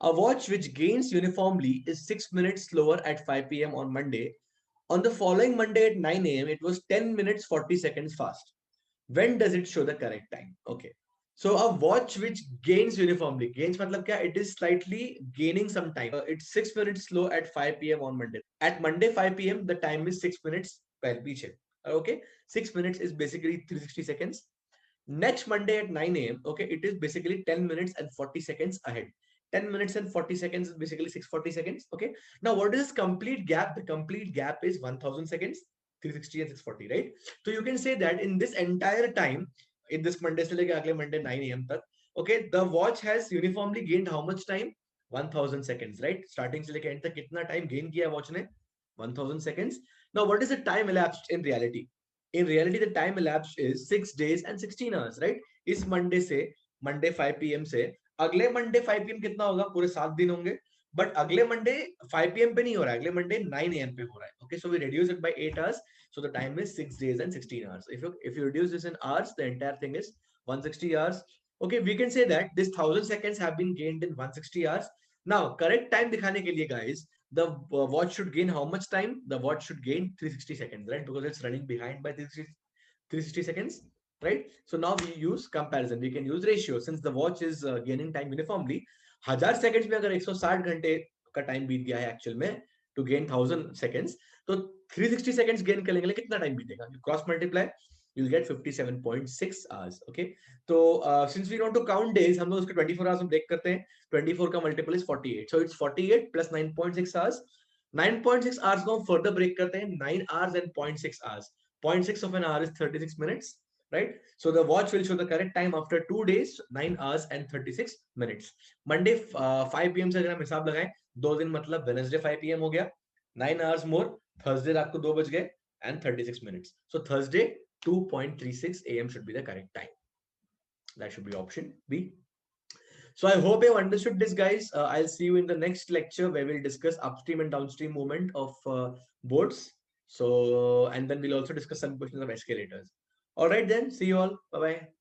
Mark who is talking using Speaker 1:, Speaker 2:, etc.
Speaker 1: A watch which gains uniformly is 6 minutes slower at 5 p.m. on Monday. On the following Monday at 9 a.m., it was 10 minutes 40 seconds fast. When does it show the correct time? Okay. So a watch which gains uniformly, gains matlab kya? It is slightly gaining some time. It's 6 minutes slow at 5 p.m. on Monday. At Monday 5 p.m., the time is 6 minutes per piche. Okay. 6 minutes is basically 360 seconds. Next Monday at 9 a.m., okay, it is basically 10 minutes and 40 seconds ahead. 10 minutes and 40 seconds is basically 640 seconds. Okay. Now, what is this complete gap? The complete gap is 1000 seconds, 360 and 640, right? So you can say that in this entire time, in this Monday se leke agle Monday 9 a.m. tak, okay, the watch has uniformly gained how much time? 1000 seconds, right? Starting se leke end tak kitna time gain kiya watch ne? 1000 seconds. Now, what is the time elapsed in reality? In reality, the time elapsed is 6 days and 16 hours, right? इस Monday से Monday 5 PM से अगले Monday 5 PM कितना होगा? पूरे 7 दिन होंगे. But अगले मंडे 5 पीएम पे नहीं हो रहा है, अगले मंडे 9 एएम पे हो रहा है. Okay, so we reduce it by 8 hours. So the time is 6 days and 16 hours. If you reduce this in hours, the entire thing is 160 hours. Okay, we can say that this 1000 seconds have been gained in 160 hours. Now, correct time दिखाने के लिए guys, the watch should gain how much time? The watch should gain 360 seconds, right? Because it's running behind by 360 seconds, right? So now we use comparison. We can use ratio since the watch is gaining time uniformly. 1000 seconds में अगर 160 घंटे का time बीत गया है actual में to gain 1000 seconds, तो 360 seconds gain करने के लिए कितना time बीतेगा? You cross multiply, you'll get 57.6 hours. Okay, तो since we want to count days, हम लोग उसके 24 hours में break करते हैं. 24 का multiple is 48, so it's 48 plus 9.6 hours. 9.6 hours को हम further break करते हैं 9 hours and 0.6 hours. 0.6 of an hour is 36 minutes, right? So the watch will show the correct time after 2 days, 9 hours and 36 minutes. Monday 5 p.m. से अगर हम हिसाब लगाएं, 2 दिन मतलब Wednesday 5 p.m. हो गया, 9 hours more, Thursday रात को 2 बज गए and 36 minutes. So Thursday 2.36 a.m. should be the correct time. That should be option B. So I hope you have understood this, guys. I'll see you in the next lecture where we'll discuss upstream and downstream movement of boats. So, and then we'll also discuss some questions of escalators. All right, then. See you all. Bye bye.